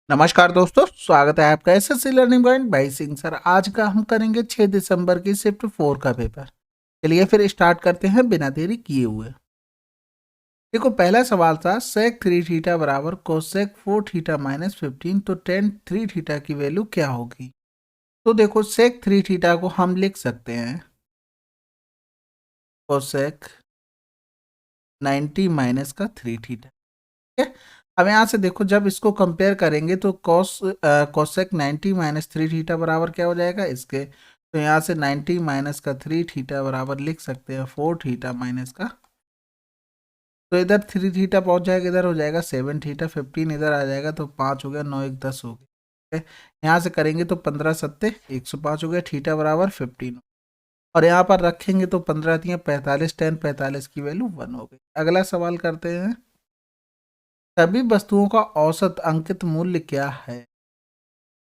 नमस्कार दोस्तों, स्वागत है आपका SSC learning point by Singh sir. आज का हम करेंगे 6 दिसंबर की शिफ्ट 4 का पेपर। चलिए फिर स्टार्ट करते हैं बिना देरी किए हुए। देखो पहला सवाल था sec 3 थीटा बराबर cosec 4 थीटा माइनस 15, तो tan 3 थीटा की वैल्यू क्या होगी। तो देखो sec 3 थीटा को हम लिख सकते हैं cosec 90 माइनस का 3 थीटा। ठीक है, अब यहाँ से देखो जब इसको कंपेयर करेंगे तो कोसेक 90 माइनस 3 थीटा बराबर क्या हो जाएगा इसके। तो यहाँ से 90 माइनस का 3 थीटा बराबर लिख सकते हैं 4 थीटा माइनस का। तो इधर 3 थीटा पहुंच जाएगा, इधर हो जाएगा 7 थीटा, 15 इधर आ जाएगा तो 5 हो गया, 9 1 10 हो गया। ठीक है, यहाँ से करेंगे तो 15 सत्ते 105 हो गया, थीटा बराबर 15। और यहाँ पर रखेंगे तो 15 दिया 45, 10 45 की वैल्यू 1 हो गई। अगला सवाल करते हैं, सभी वस्तुओं का औसत अंकित मूल्य क्या है।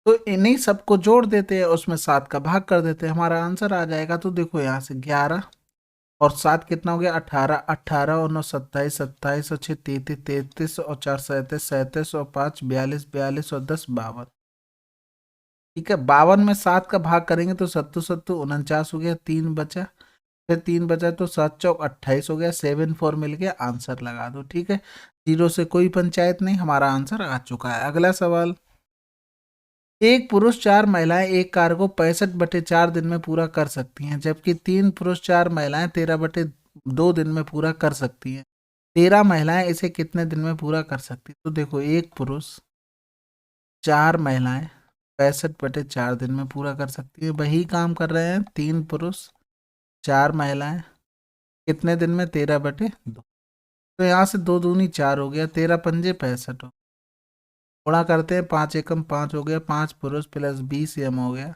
तो इन्हीं सबको जोड़ देते हैं, उसमें 7 का भाग कर देते हैं, हमारा आंसर आ जाएगा। तो देखो यहाँ से 11 और 7 कितना हो गया 18, 18 और 9 27, 27 और 6 33, 33 और 4 37, 37 और 5 42, 42 और 10 52। ठीक है, 52 में 7 का भाग करेंगे तो सत्तू सत्तू 49 हो गया, 3 बचा, फिर 3 बचा तो 7 चौक 28 हो गया, 7 4 मिल गया, आंसर लगा दो। ठीक है, जीरो से कोई पंचायत नहीं, हमारा आंसर आ चुका है। अगला सवाल, एक पुरुष 4 महिलाएं एक कार्य को 65/4 दिन में पूरा कर सकती हैं, जबकि 3 पुरुष 4 महिलाएं 13/2 दिन में पूरा कर सकती हैं। 13 महिलाएं इसे कितने दिन में पूरा कर सकती। तो देखो एक पुरुष 4 महिलाएं 65/4 दिन में पूरा कर सकती है, वही काम कर रहे हैं 3 पुरुष 4 महिलाएं कितने दिन में 13/2। तो यहाँ से 2 दूनी 4 हो गया, 13 पंजे 65 हो, गुणा करते हैं 5 एकम 5 हो गया, 5 पुरुष प्लस 20 एम हो गया,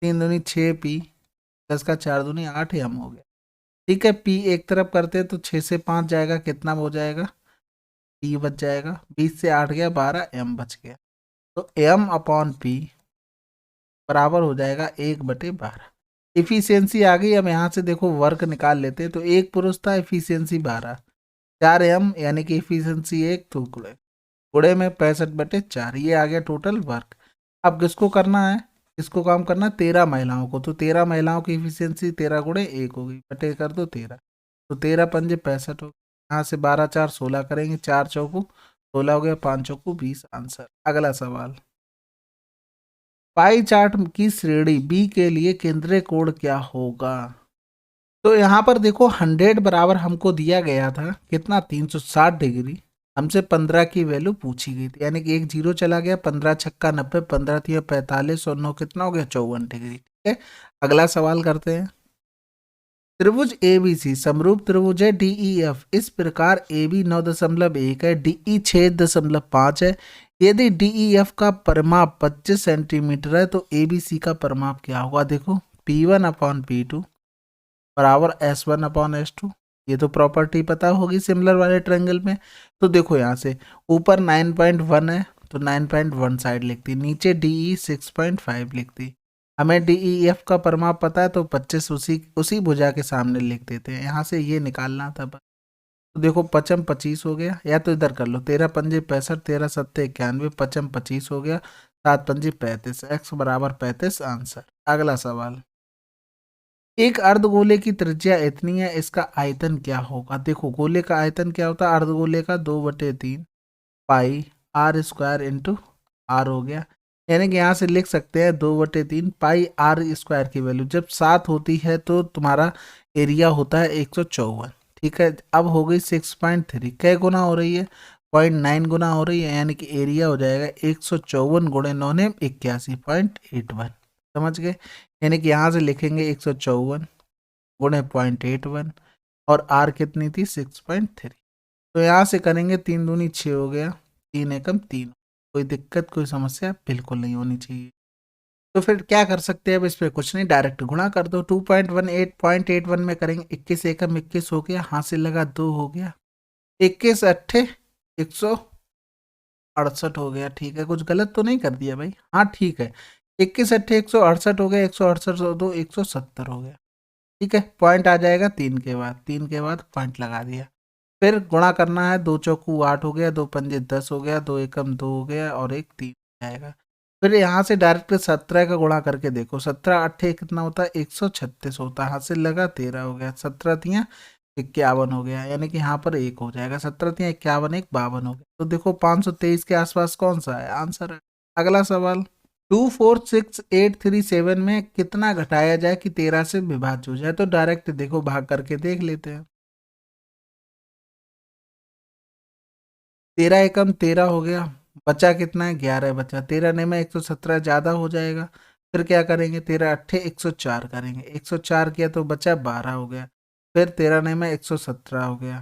3 दूनी 6 पी प्लस का 4 दूनी 8 एम हो गया। ठीक है, पी एक तरफ करते हैं तो 6 से 5 जाएगा, कितना हो जाएगा पी बच जाएगा, 20 से 8 गया 12 एम बच गया। तो एम अपॉन पी बराबर हो जाएगा 1/12। इफिशियंसी आ गई। अब यहाँ से देखो वर्क निकाल लेते हैं, तो एक पुरुष था, इफिशियंसी 12, 4 एम यानी कि इफिशियंसी 1, तो गुणे में 65/4, ये आ गया टोटल वर्क। अब किसको करना है, किसको काम करना है 13 महिलाओं को, तो 13 महिलाओं की इफिशियंसी 13 गुणे 1 हो गई, बटे कर दो 13, तो 13 पंजे 65 हो गई। यहाँ से 12 4 16 करेंगे, 4 चौकू 16 हो गया, 5 चौकू 20, आंसर। अगला सवाल, पाई चार्ट की श्रेणी बी के लिए केंद्रीय कोण क्या होगा। तो यहाँ पर देखो 100 बराबर हमको दिया गया था कितना 360 डिग्री, हमसे 15 की वैल्यू पूछी गई थी, यानी कि एक जीरो चला गया, 15 छक्का 90, 15 थी 45 और 9 कितना हो गया 54 डिग्री। ठीक है, अगला सवाल करते हैं, त्रिभुज ए बी सी समरूप त्रिभुज है DEF, इस प्रकार ए बी 9.1 है, DE 6.5 है। यदि DEF का परिमाप 25 सेंटीमीटर है तो ABC का परिमाप क्या होगा। देखो P1 अपॉन P2 बराबर S1 अपॉन S2, ये तो प्रॉपर्टी पता होगी सिमिलर वाले ट्रायंगल में। तो देखो यहाँ से ऊपर 9.1 है तो 9.1 साइड लिखती, नीचे DE 6.5 लिखती, हमें DEF का परिमाप पता है तो 25 उसी उसी भुजा के सामने लिख देते हैं, यहाँ से ये निकालना था बस। तो देखो 55 25 हो गया, या तो इधर कर लो 13 पंजे 65, 13 सत्ते 91, 55 25 हो गया, 7 पंजे 35, x बराबर 35, आंसर। अगला सवाल, एक अर्धगोले की त्रिज्या इतनी है, इसका आयतन क्या होगा। देखो गोले का आयतन क्या होता है, अर्धगोले का 2/3 पाई आर स्क्वायर इंटू आर हो गया, यानी कि यहाँ से लिख सकते हैं 2/3 पाई आर स्क्वायर की वैल्यू जब 7 होती है तो तुम्हारा एरिया होता है 154। ठीक है, अब हो गई 6.3, कै गुना हो रही है 0.9 गुना हो रही है, यानी कि एरिया हो जाएगा 154 गुणे 9 ने 81.81। समझ गए, यानी कि यहाँ से लिखेंगे 154 गुणे 0.81 और आर कितनी थी 6.3। तो यहाँ से करेंगे 3 दूनी 6 हो गया, 3 एकम 3, कोई दिक्कत कोई समस्या बिल्कुल नहीं होनी चाहिए। तो फिर क्या कर सकते हैं, अब इस पर कुछ नहीं, डायरेक्ट गुणा कर दो, 2.18 में करेंगे 21 एकम 21 हो गया, हासिल लगा 2 हो गया, 21 अट्ठे 168 हो गया। ठीक है, कुछ गलत तो नहीं कर दिया भाई, हाँ ठीक है, 21 अट्ठे 168 हो गया, 168 दो 170 हो गया। ठीक है, पॉइंट आ जाएगा 3 के बाद, 3 के बाद पॉइंट लगा दिया। फिर गुणा करना है, 2 चौकू 8 हो गया, 2 पंजे 10 हो गया, 2 एकम 2 हो गया और एक 3 आएगा। फिर यहाँ से डायरेक्ट 17 का गुणा करके देखो, 17 अट्ठे कितना होता है, 136 होता है, हाथ से लगा 13 हो गया, 17 तियाँ 51 हो गया, यानी कि यहाँ पर 1 हो जाएगा, 17 तियाँ 51, 1 52 हो गया। तो देखो 523 के आसपास कौन सा है आंसर है। अगला सवाल, 246837 में कितना घटाया जाए कि 13 से विभाज्य हो जाए। तो डायरेक्ट देखो भाग करके देख लेते हैं। 13 एकम 13 हो गया, बचा कितना है, 11 बचा, 13 ने में 117 ज्यादा हो जाएगा। फिर क्या करेंगे, 13 अट्ठे 104 करेंगे, 104 किया तो बचा 12 हो गया। फिर 13 ने में 117 हो गया,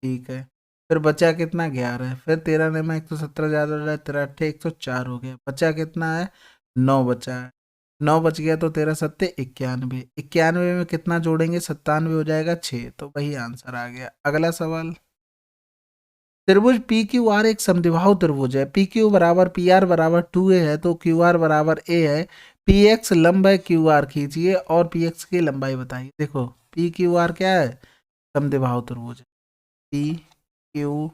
ठीक है। फिर बचा कितना, 11। फिर 13 ने में 117 ज्यादा हो जाए, 13 अट्ठे 104 हो गया, बचा कितना है, 9 बचा है। 9 बच गया तो 13 सत्ते 91, 91 में कितना जोड़ेंगे, 97 हो जाएगा 6, तो वही आंसर आ गया। अगला सवाल, त्रिभुज पी क्यू आर एक समद्विबाहु त्रिभुज है। पी क्यू बराबर पी आर बराबर 2a है, तो क्यू आर बराबर a है। पी एक्स लंब है, क्यू आर खींचिए और पी एक्स की लंबाई बताइए। देखो पी क्यू आर क्या है, समद्विबाहु त्रिभुज है, पी क्यू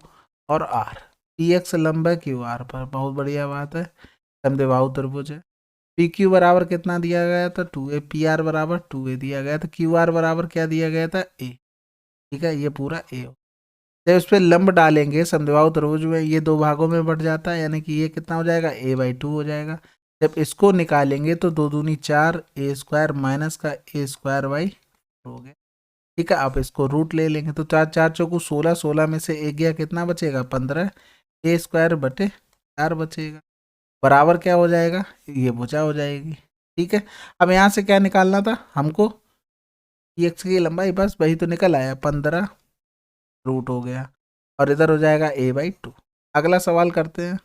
और आर। पी एक्स लंब है क्यू आर पर, बहुत बढ़िया बात है, समद्विबाहु त्रिभुज है। पी क्यू बराबर कितना दिया गया था, 2a, पी आर बराबर 2a दिया गया था, क्यू आर बराबर क्या दिया गया था, a। ठीक है, ये पूरा a। जब इस पर लंब डालेंगे समद्विबाहु त्रिभुज में, ये दो भागों में बट जाता है, यानी कि ये कितना हो जाएगा, a/2 हो जाएगा। जब इसको निकालेंगे तो 2 दूनी 4, a स्क्वायर माइनस का a स्क्वायर बाई हो गया। ठीक है, आप इसको रूट ले लेंगे तो 4 4 चौकू 16, 16 में से एक गया, कितना बचेगा, 15, a स्क्वायर बटे 4 बचेगा, बराबर क्या हो जाएगा, ये भुजा हो जाएगी। ठीक है, अब यहाँ से क्या निकालना था हमको, एक्स की लंबाई, बस वही तो निकल आया, 15 रूट हो गया और इधर हो जाएगा a/2। अगला सवाल करते हैं।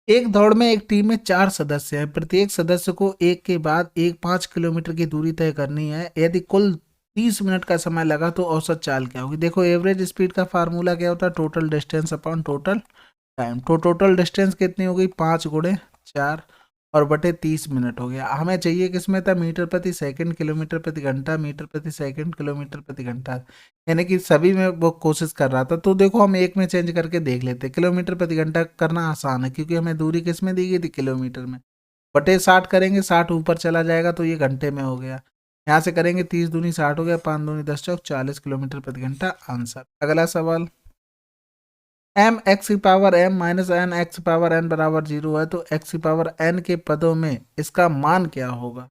एक दौड़ में एक टीम में 4 सदस्य हैं, प्रत्येक सदस्य को एक के बाद एक 5 किलोमीटर की दूरी तय करनी है। यदि कुल 30 मिनट का समय लगा तो औसत चाल क्या होगी। देखो एवरेज स्पीड का फार्मूला क्या होता है, total distance upon total time. तो टोटल डिस्टेंस कितनी हो गई, 5 × 4 और बटे 30 मिनट हो गया। हमें चाहिए किसमें था, मीटर प्रति सेकंड, किलोमीटर प्रति घंटा, मीटर प्रति सेकंड, किलोमीटर प्रति घंटा, यानी कि सभी में वो कोशिश कर रहा था। तो देखो हम एक में चेंज करके देख लेते, किलोमीटर प्रति घंटा करना आसान है क्योंकि हमें दूरी किस में दी गई थी, किलोमीटर में, बटे 60 करेंगे, 60 ऊपर चला जाएगा तो ये घंटे में हो गया। यहाँ से करेंगे 30 दूनी 60 हो गया, 5 दूनी 10 चौक 40 किलोमीटर प्रति घंटा, आंसर। अगला सवाल, एम एक्स की power m minus n x power n बराबर 0 है, तो एक्स की पावर एन के पदों में इसका मान क्या होगा।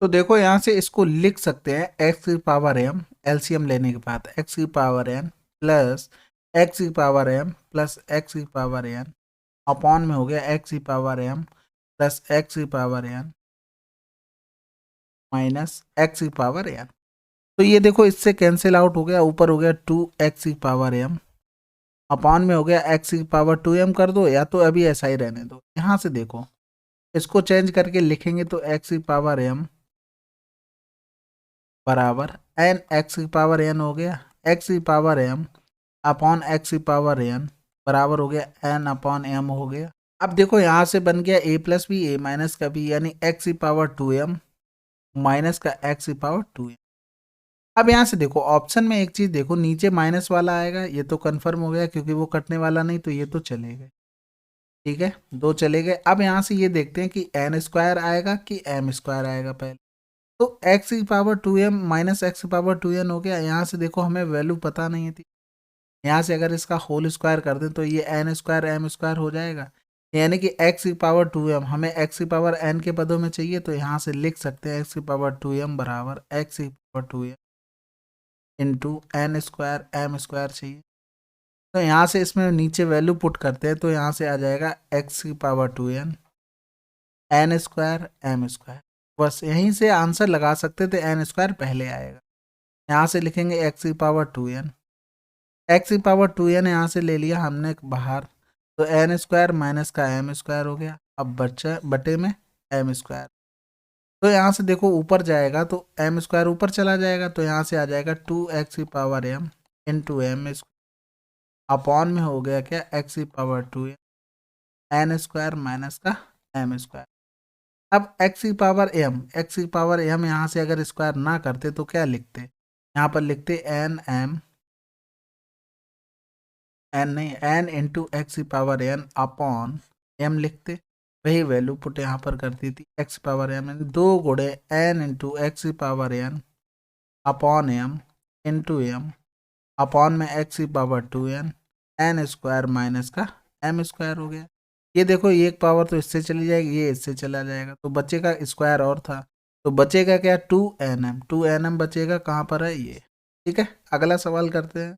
तो देखो यहाँ से इसको लिख सकते हैं, एक्स की पावर एम, एलसीएम लेने के बाद एक्स की पावर एन प्लस एक्स की पावर एम प्लस एक्स की पावर एन अपॉन में हो गया एक्स की पावर एम प्लस एक्स की पावर एन माइनस एक्स की पावर एन। तो ये देखो इससे कैंसिल आउट हो गया, ऊपर हो गया 2x की पावर एम अपॉन में हो गया एक्स की पावर 2m, कर दो या तो अभी ऐसा ही रहने दो। यहाँ से देखो इसको चेंज करके लिखेंगे तो एक्स की पावर m बराबर एन एक्स की पावर n हो गया, एक्स की पावर m अपॉन एक्स की पावर n बराबर हो गया n अपॉन m हो गया। अब देखो यहाँ से बन गया a plus b a minus का b, यानी एक्स की पावर 2m माइनस का एक्स की पावर 2m। अब यहाँ से देखो ऑप्शन में एक चीज देखो, नीचे माइनस वाला आएगा, ये तो कंफर्म हो गया क्योंकि वो कटने वाला नहीं, तो ये तो चलेगा। ठीक है, दो चले गए। अब यहाँ से ये देखते हैं कि एन स्क्वायर आएगा कि एम स्क्वायर आएगा पहले। तो एक्स की पावर 2m माइनस एक्स की पावर 2n हो गया। यहाँ से देखो हमें वैल्यू पता नहीं थी, यहाँ से अगर इसका होल स्क्वायर कर दें तो ये एन स्क्वायर एम स्क्वायर हो जाएगा, यानी कि एक्स की पावर 2m हमें एक्स की पावर n के पदों में चाहिए, तो यहाँ से लिख सकते हैं एक्स की पावर 2m बराबर एक्स की power 2m into n square m square चाहिए। तो यहाँ से इसमें नीचे वैल्यू पुट करते हैं, तो यहाँ से आ जाएगा एक्स की power 2n n square m square. बस यहीं से आंसर लगा सकते थे, एन स्क्वायर पहले आएगा। यहाँ से लिखेंगे एक्स की पावर 2n, एक्स की पावर 2n यहाँ से ले लिया हमने बाहर, तो एन स्क्वायर माइनस का एम स्क्वायर हो गया। अब बच्चा बटे में एम स्क्वायर, तो यहाँ से देखो ऊपर जाएगा तो एम स्क्वायर ऊपर चला जाएगा, तो यहाँ से आ जाएगा 2x की power m into m upon m हो गया क्या, एक्स की power 2m n square minus का एम स्क्वायर। अब एक्स की पावर m, एक्स की पावर m यहाँ से अगर स्क्वायर ना करते तो क्या लिखते, यहाँ पर लिखते एन एम एन नहीं, एन इंटू एक्स की पावर एन अपॉन एम लिखते, वही वैल्यू पुट यहाँ पर करती थी, एक्स पावर एम, दो गुणे एन इंटू एक्स की power n upon m into m upon m x की power 2n, n square minus का एम स्क्वायर हो गया। ये देखो ये एक पावर तो इससे चली जाएगी, ये इससे चला जाएगा, तो बचेगा स्क्वायर और था, तो बचेगा क्या, 2nm, 2nm बचेगा, कहाँ पर है ये। ठीक है, अगला सवाल करते हैं।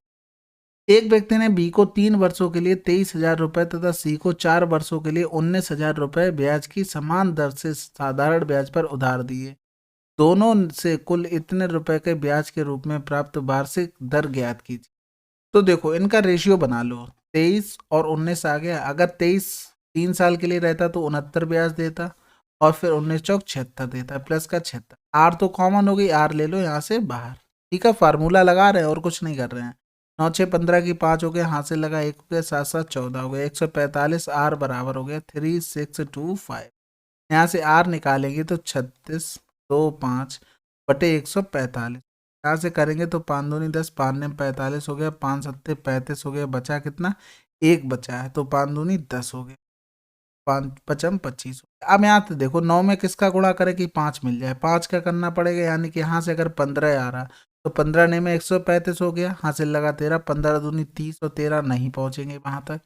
एक व्यक्ति ने बी को 3 वर्षों के लिए 23,000 रुपए तथा सी को 4 वर्षों के लिए 19,000 रुपए ब्याज की समान दर से साधारण ब्याज पर उधार दिए। दोनों से कुल इतने रुपए के ब्याज के रूप में प्राप्त वार्षिक दर ज्ञात कीजिए। तो देखो इनका रेशियो बना लो, 23 और 19 आ गया। अगर 23 3 साल के लिए रहता तो 69 ब्याज देता, और फिर 19 चौक 76 देता, प्लस का 76। आर तो कॉमन हो गई, आर ले लो यहाँ से बाहर। ठीक है, फार्मूला लगा रहे हैं और कुछ नहीं कर रहे हैं। 9 6 15 की 5 हो गया, हाथ से लगा 1 हो गया, 7 7 14 हो गया, 145। आर बराबर हो गया 3625। यहाँ से आर निकालेंगे तो 36 2 5 बटे 145। यहाँ से करेंगे तो 5 दूनी 10, 5 ने 45 हो गया, 5 सत्ते 35 हो गया, बचा कितना, एक बचा है, तो 5 दूनी 10 हो गया, 5 पचम 25 हो गया। अब यहाँ से देखो 9 में किसका गुणा करें कि 5 मिल जाए, 5 का करना पड़ेगा, यानी कि यहाँ से अगर 15 आ रहा तो 15 ने में 135 हो गया, हासिल लगा 13, 15 दूनी 30 और 13 नहीं पहुंचेंगे वहां तक,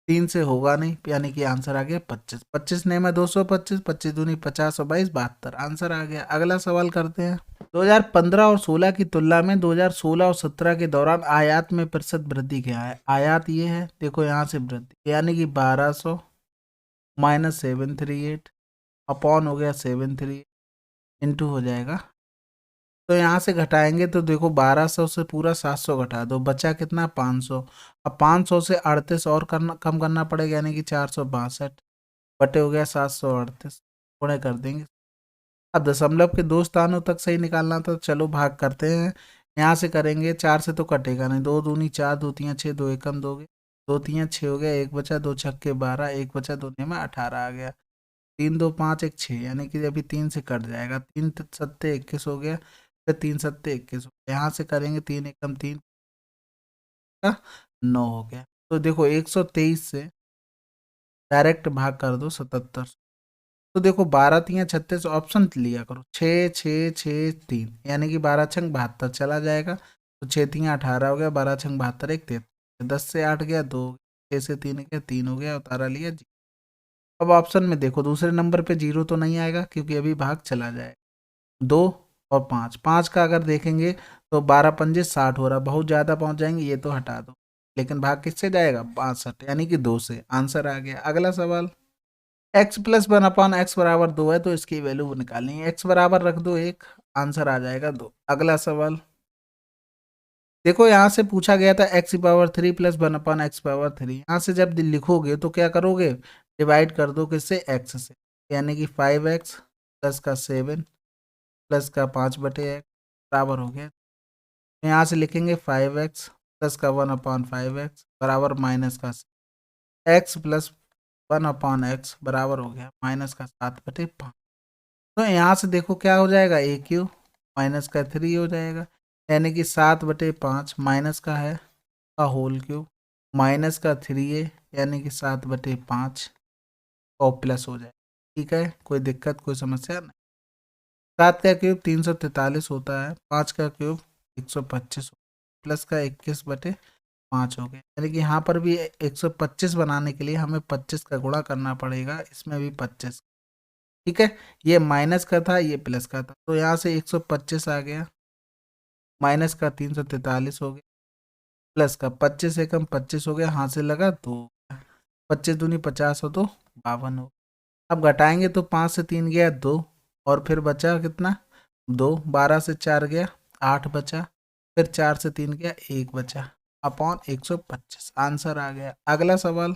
3 से होगा नहीं, यानी कि आंसर आ गया 25। 25 ने में 225, 25 दूनी 50 और 22 72, आंसर आ गया। अगला सवाल करते हैं। 2015 और 16 की तुलना में 2016 और 17 के दौरान आयात में प्रतिशत वृद्धि क्या है। आयात ये है, देखो यहाँ से वृद्धि, यानी कि 1200 माइनस 738 अपॉन हो गया 73 इंटू हो जाएगा, तो यहाँ से घटाएंगे तो देखो 1200 से पूरा 700 घटा दो, बचा कितना 500। अब 500 से 38 और करना कम करना पड़ेगा, यानी कि 462 बटे हो गया 738, गुणे कर देंगे। अब दशमलव के दो स्थानों तक सही निकालना था, चलो भाग करते हैं। यहाँ से करेंगे, 4 से तो कटेगा नहीं, 2 दूनी 4, 2 3 6, 2 एकम 2 गए, 2 3 6 हो गया, एक बचा, 2 छक्के 12, एक बचा, 2 में 18 आ गया, 3 2 5 1 6, यानी कि अभी 3 से कट जाएगा, 3 सत्ते 21 हो गया, फिर 3 सत्ते 21 हो गया, यहाँ से करेंगे 3 एकम 3 का 9 हो गया। तो देखो 123 से डायरेक्ट भाग कर दो 77, तो देखो 12 3 36, ऑप्शन लिया करो, 6 6 6 3, यानी कि 12 छंग 72 चला जाएगा, तो 6 3 18 हो गया, 12 छंग 72 एक 33, 10 से 8 गया 2, 6 से 3 गया 3 हो गया, उतारा लिया जी। अब ऑप्शन में देखो दूसरे नंबर पे जीरो तो नहीं आएगा क्योंकि अभी भाग चला जाएगा, 2 और 5, 5 का अगर देखेंगे तो 12 पंजे 60 हो रहा, बहुत ज़्यादा पहुंच जाएंगे, ये तो हटा दो, लेकिन भाग किससे जाएगा 62, यानी कि 2 से, आंसर आ गया। अगला सवाल, एक्स प्लस 1/x बराबर 2 है, तो इसकी वैल्यू निकालनी है, एक्स बराबर रख दो 1, आंसर आ जाएगा 2। अगला सवाल देखो, यहाँ से पूछा गया था x power 3 plus 1/x power 3, यहाँ से जब लिखोगे तो क्या करोगे, डिवाइड कर दो किससे, एक्स से, यानी कि 5x प्लस का 7 प्लस का 5/x बराबर हो गया, यहाँ से लिखेंगे 5x प्लस का 1/5x बराबर माइनस का एक्स प्लस 1/x बराबर हो गया माइनस का 7/5। तो यहाँ से देखो क्या हो जाएगा, ए क्यू माइनस का 3 हो जाएगा, यानी कि 7/5 माइनस का है का होल क्यूब माइनस का 3a, यानी कि 7/5 और प्लस हो जाएगा। ठीक है, कोई दिक्कत कोई समस्या नहीं। 7 का क्यूब 343 होता है, 5 का क्यूब 125 प्लस का 21/5 हो गया, यानी कि यहाँ पर भी 125 बनाने के लिए हमें 25 का गुणा करना पड़ेगा, इसमें भी 25। ठीक है, ये माइनस का था, ये प्लस का था, तो यहाँ से 125 आ गया, माइनस का 343 हो गया, प्लस का 25 एकम 25 हो गया, हाथ से लगा तो 25 दूनी 50 हो तो 52 हो। अब घटाएंगे तो 5 से 3 गया 2, और फिर बचा कितना 2, 12 से 4 गया 8 बचा, फिर 4 से 3 गया 1 बचा, अपॉन 125, आंसर आ गया। अगला सवाल,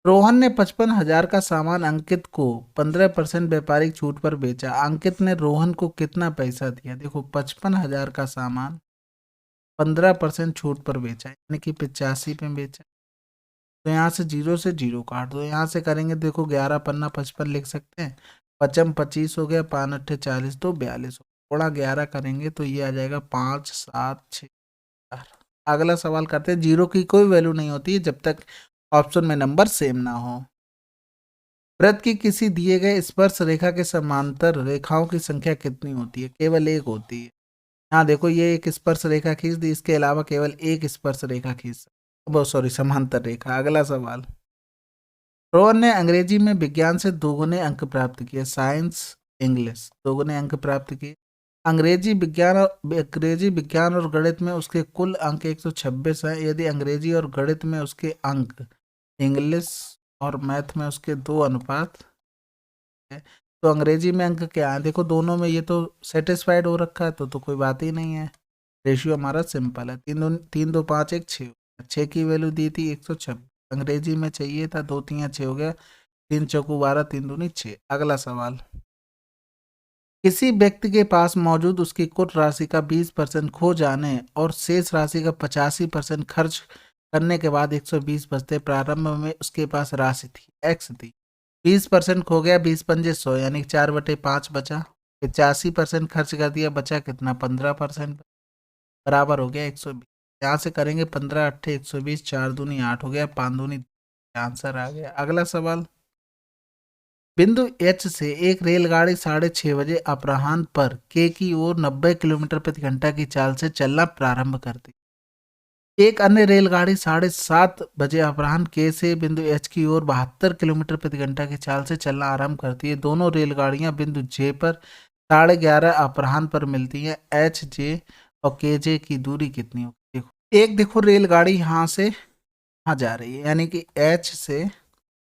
रोहन ने 55,000 का सामान अंकित को 15% व्यापारिक छूट पर बेचा, अंकित ने रोहन को कितना पैसा दिया। देखो 55,000 का सामान 15% छूट पर बेचा, यानी कि 85 पे बेचा, तो यहाँ से जीरो काट दो, यहाँ से करेंगे देखो 11 पन्ना 55 लिख सकते हैं, 55 25 हो गया, 5 अट्ठे 40 तो 42 हो, थोड़ा 11 करेंगे तो ये आ जाएगा 5 7 6 4, अगला सवाल करते हैं। 0 की कोई वैल्यू नहीं होती है जब तक ऑप्शन में नंबर सेम ना हो। वृत्त की किसी दिए गए स्पर्श रेखा के समांतर रेखाओं की संख्या कितनी होती है? केवल एक होती है। हाँ देखो, ये एक स्पर्श रेखा खींच दी, इसके अलावा केवल एक स्पर्श रेखा खींच, वो सॉरी समांतर रेखा। अगला सवाल, रोहन ने अंग्रेजी में विज्ञान से दोगुने अंक प्राप्त किए। साइंस इंग्लिश दोगुने अंक प्राप्त किए। अंग्रेजी विज्ञान और गणित में उसके कुल अंक 126 हैं। यदि अंग्रेजी और गणित में उसके अंक इंग्लिश और मैथ में उसके 2 अनुपात है, तो अंग्रेजी में अंक क्या है? देखो दोनों में ये तो सेटिस्फाइड हो रखा है, तो कोई बात ही नहीं है। रेशियो हमारा सिंपल है। 3 2 5 1 6, 6 की वैल्यू दी थी 126, अंग्रेजी में चाहिए था 2 3 6 हो गया, 3 चौकू 12, 3 दूनी 6। अगला सवाल, किसी व्यक्ति के पास मौजूद उसकी कुल राशि का 20% खो जाने और शेष राशि का 85% खर्च करने के बाद 120 बचते। प्रारंभ में उसके पास राशि थी एक्स थी। 20% खो गया, 20 पंजे 100 यानी 4/5 बचा। 85% खर्च कर दिया, बचा कितना? 15%, बराबर हो गया 120। यहाँ से करेंगे 15 8 120, 4 दूनी 8 हो गया, 5 दूनी, आंसर आ गया। अगला सवाल, बिंदु एच से एक रेलगाड़ी 6:30 बजे अपराह्न पर के की ओर 90 किलोमीटर प्रति घंटा की चाल से चलना प्रारंभ करती। एक अन्य रेलगाड़ी 7:30 बजे अपराह्न के से बिंदु एच की ओर 72 किलोमीटर प्रति घंटा की चाल से चलना आरंभ करती है। दोनों रेलगाड़ियां बिंदु जे पर 11:30 अपराह्न पर मिलती हैं। एच जे और के जे की दूरी कितनी होगी? देखो रेलगाड़ी यहाँ से यहाँ जा रही है, यानी कि एच से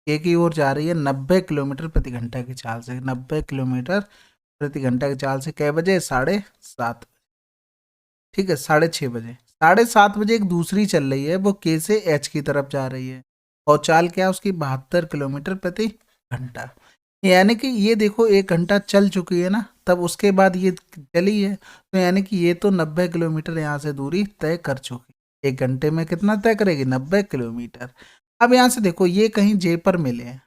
के की ओर जा रही है 90 किलोमीटर प्रति घंटा की चाल से। 90 किलोमीटर प्रति घंटा की चाल से कै बजे? 7:30, ठीक है, 6:30 बजे। 7:30 बजे एक दूसरी चल रही है, वो के से एच की तरफ जा रही है और चाल क्या है उसकी? 72 किलोमीटर प्रति घंटा। यानी कि ये देखो 1 घंटा चल चुकी है ना, तब उसके बाद ये चली है, तो यानी कि ये तो 90 किलोमीटर यहाँ से दूरी तय कर चुकी। 1 घंटे में कितना तय करेगी? 90 किलोमीटर। अब यहाँ से देखो ये कहीं जे पर मिले हैं,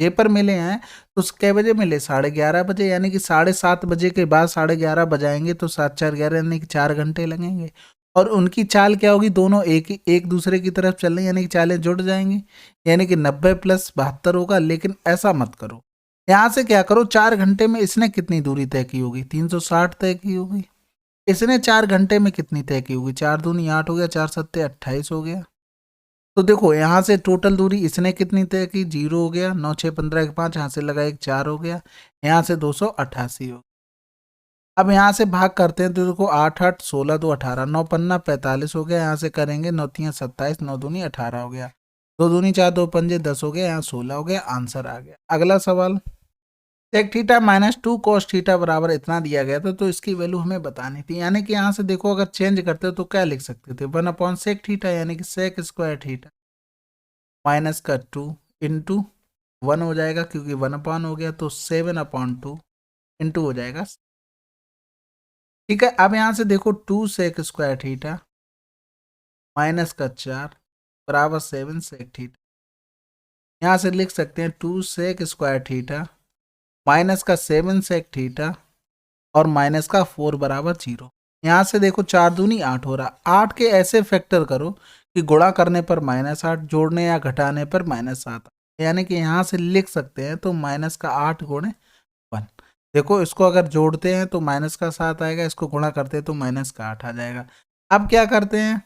जे पर मिले हैं तो कै बजे मिले? 11:30 बजे, यानी कि 7:30 बजे के बाद 11:30 बजाएंगे तो 7 4 11 यानी कि 4 घंटे लगेंगे। और उनकी चाल क्या होगी? दोनों एक दूसरे की तरफ चल रहे हैं, यानी कि चालें जुड़ जाएंगी, यानी कि 90 + 72 होगा। लेकिन ऐसा मत करो, यहाँ से क्या करो, 4 घंटे में इसने कितनी दूरी तय की होगी? 360 तय की होगी। इसने 4 घंटे में कितनी तय की होगी? 4 दूनी 8 हो गया, 4 सत्ते 28 हो गया। तो देखो यहाँ से टोटल दूरी इसने कितनी तय की? 0 हो गया, 9 6 15 1 5, यहाँ से लगा 1 4 हो गया, यहाँ से 288 हो। अब यहाँ से भाग करते हैं तो देखो 8 8 16 2 18, 9 पन्ना 45 हो गया, यहाँ से करेंगे 9 3 27, 9 दूनी 18 हो गया, 2 दूनी 4 2 पंजे 10 हो गया, यहाँ 16 हो गया, आंसर आ गया। अगला सवाल, सेक थीटा -2 कॉस थीटा बराबर इतना दिया गया था, तो इसकी वैल्यू हमें बतानी थी। यानी कि यहाँ से देखो अगर चेंज करते तो क्या लिख सकते थे? 1/सेक थीटा, यानी कि सेक स्क्वायर थीटा माइनस का 2 इंटू 1 हो जाएगा, क्योंकि 1 हो गया, तो 7/2 इंटू हो जाएगा। ठीक है, अब यहाँ से देखो 2 सेक स्क्वायर थीटा माइनस का 4 बराबर 7 सेक थीटा। यहाँ से लिख सकते हैं 2 सेक स्क्वायर थीटा माइनस का 7 सेक थीटा और माइनस का 4 बराबर 0। यहाँ से देखो 4 दूनी 8 हो रहा, 8 के ऐसे फैक्टर करो कि गुणा करने पर -8, जोड़ने या घटाने पर -7, यानी कि यहाँ से लिख सकते हैं तो -8 गुणे 1। देखो इसको अगर जोड़ते हैं तो -7 आएगा, इसको गुणा करते हैं तो -8 आ जाएगा। अब क्या करते हैं,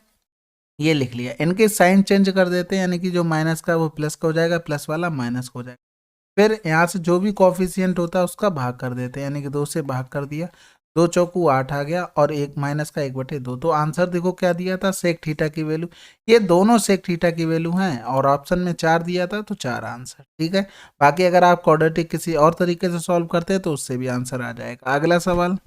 ये लिख लिया, इनके साइन चेंज कर देते हैं, यानी कि जो माइनस का वो प्लस का हो जाएगा, प्लस वाला माइनस का हो जाएगा। फिर यहाँ से जो भी कॉफिशियंट होता है उसका भाग कर देते हैं, यानी कि 2 से भाग कर दिया, 2 चौकू 8 आ गया और एक माइनस का 1/2। तो आंसर देखो क्या दिया था? सेक थीटा की वैल्यू। ये दोनों सेक थीटा की वैल्यू हैं और ऑप्शन में 4 दिया था, तो 4 आंसर। ठीक है, बाकी अगर आप क्वाड्रेटिक किसी और तरीके से सॉल्व करते हैं तो उससे भी आंसर आ जाएगा। अगला सवाल,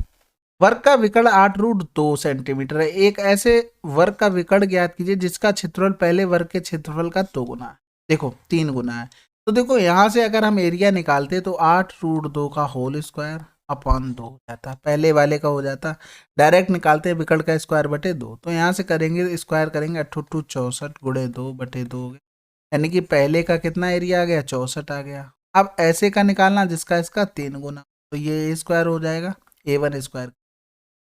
वर्ग का विकर्ण 8√2 सेंटीमीटर है। एक ऐसे वर्ग का विकर्ण ज्ञात कीजिए जिसका क्षेत्रफल पहले वर्ग के क्षेत्रफल का 2 गुना है। देखो 3 गुना है, तो देखो यहाँ से अगर हम एरिया निकालते तो 8√2 का होल स्क्वायर अपॉन 2 हो जाता, पहले वाले का हो जाता। डायरेक्ट निकालते हैं विकर्ण का स्क्वायर बटे 2, तो यहाँ से करेंगे स्क्वायर करेंगे 8 2 64 गुणे 2/2 हो गया, यानी कि पहले का कितना एरिया आ गया? 64 आ गया। अब ऐसे का निकालना जिसका इसका 3 गुना, तो ये ए स्क्वायर हो जाएगा, A1 स्क्वायर।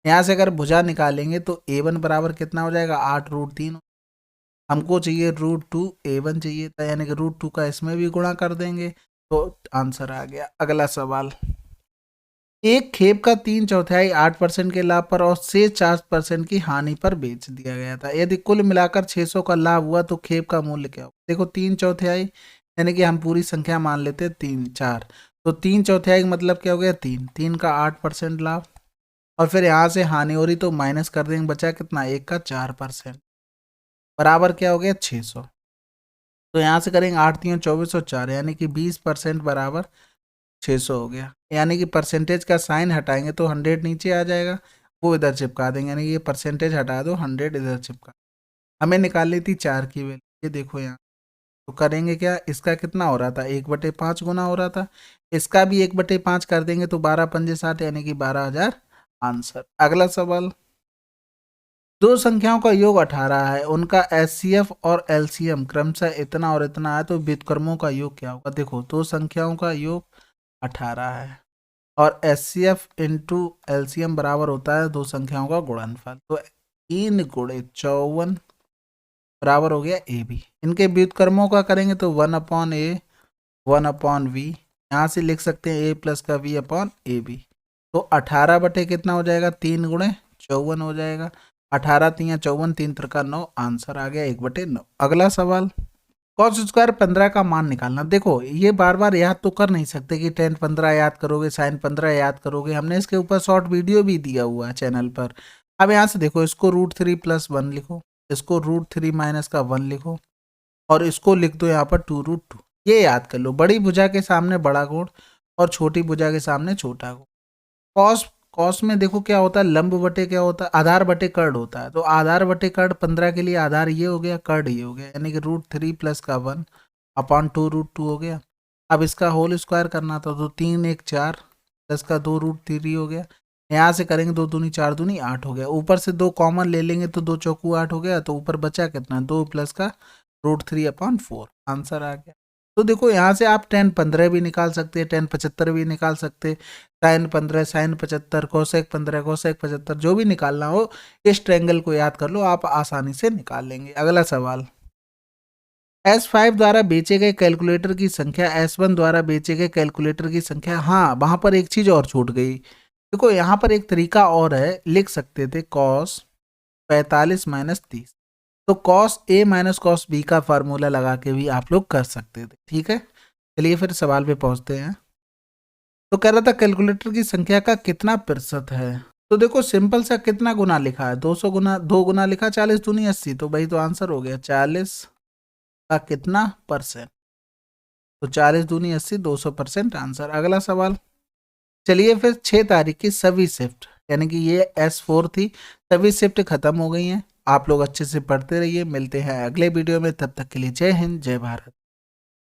यहाँ से अगर भुजा निकालेंगे तो A1 बराबर कितना हो जाएगा 8√3। हमको चाहिए √2 A1 चाहिए था, यानी कि √2 का इसमें भी गुणा कर देंगे तो आंसर आ गया। अगला सवाल, एक खेप का 3/4 8% के लाभ पर और से 4% की हानि पर बेच दिया गया था। यदि कुल मिलाकर 600 का लाभ हुआ तो खेप का मूल्य क्या होगा। देखो 3/4 यानी कि हम पूरी संख्या मान लेते हैं 3 4, तो 3/4 मतलब क्या हो गया 3 का 8% लाभ, और फिर यहाँ से हानि हो रही तो माइनस कर देंगे, बचा कितना 1 का 4% बराबर क्या हो गया 600। तो यहाँ से करेंगे 8×3 = 24 और 4 यानी कि 20% बराबर 600 हो गया। यानी कि परसेंटेज का साइन हटाएंगे तो 100 नीचे आ जाएगा, वो इधर चिपका देंगे, यानी कि ये परसेंटेज हटा दो 100 इधर चिपका। हमें निकालनी थी 4 की वैल्यू, ये देखो यहाँ। तो करेंगे क्या, इसका कितना हो रहा था 1/5 गुना हो रहा था, इसका भी 1/5 कर देंगे तो 12×5 = 60 यानी कि 12,000 आंसर। अगला सवाल, दो संख्याओं का योग 18 है, उनका एचसीएफ और एलसीएम क्रमशः इतना और इतना है, तो व्युत्क्रमों का योग क्या होगा। देखो दो संख्याओं का योग 18 है और एचसीएफ इंटू एलसीएम बराबर होता है दो संख्याओं का गुणनफल, तो 3 × 54 बराबर हो गया ए बी। इनके व्युत्क्रमों का करेंगे तो 1/a 1/v, यहाँ से लिख सकते हैं a प्लस का v अपॉन ए बी। तो 18 बटे कितना हो जाएगा 3 × 54 हो जाएगा, 18×3 = 54, 3×3 = 9, आंसर आ गया 1/9। अगला सवाल, कॉस स्क्वायर 15 का मान निकालना। देखो ये बार बार याद तो कर नहीं सकते कि टेन 15 याद करोगे, साइन 15 याद करोगे, हमने इसके ऊपर शॉर्ट वीडियो भी दिया हुआ है चैनल पर। अब यहाँ से देखो, इसको √3 + 1 लिखो, इसको √3 - का 1 लिखो, और इसको लिख दो यहाँ पर 2√2। ये याद कर लो, बड़ी भुजा के सामने बड़ा कोण और छोटी भुजा के सामने छोटा कोण। कॉस कॉस में देखो क्या होता है, लंब बटे क्या होता है, आधार बटे कर्ड होता है। तो आधार बटे कर्ड 15 के लिए आधार ये हो गया, कर्ड ये हो गया, यानी कि √3 + का 1 अपॉन 2√2 हो गया। अब इसका होल स्क्वायर करना था तो 3 1 4 10 का 2√3 हो गया। यहाँ से करेंगे 2 दूनी 4 दूनी 8 हो गया, ऊपर से 2 कॉमन ले लेंगे तो 2 चौकू 8 हो गया, तो ऊपर बचा कितना 2 प्लस का √3/4, आंसर आ गया। तो देखो यहाँ से आप टेन 15 भी निकाल सकते हैं, टेन 75 भी निकाल सकते हैं, साइन 15 साइन 75 कोसेक 15 कोसेक 75, जो भी निकालना हो इस ट्रायंगल को याद कर लो, आप आसानी से निकाल लेंगे। अगला सवाल, S5 द्वारा बेचे गए कैलकुलेटर की संख्या S1 द्वारा बेचे गए कैलकुलेटर की संख्या। हाँ वहां पर एक चीज और छूट गई, देखो यहाँ पर एक तरीका और है, लिख सकते थे cos 45 - 30, तो cos A - cos B का फार्मूला लगा के भी आप लोग कर सकते थे। ठीक है, चलिए फिर सवाल पे पहुंचते हैं। तो कह रहा था कैलकुलेटर की संख्या का कितना प्रतिशत है। तो देखो सिंपल सा कितना गुना लिखा है, 200 गुना 2 गुना लिखा, 40 दूनी 80, तो भाई तो आंसर हो गया 40 का कितना परसेंट, तो 40 दूनी 80 200% आंसर। अगला सवाल, चलिए फिर 6 तारीख की सभी शिफ्ट, यानी कि ये S4 थी, सभी शिफ्ट खत्म हो गई हैं। आप लोग अच्छे से पढ़ते रहिए, मिलते हैं अगले वीडियो में, तब तक के लिए जय हिंद जय भारत।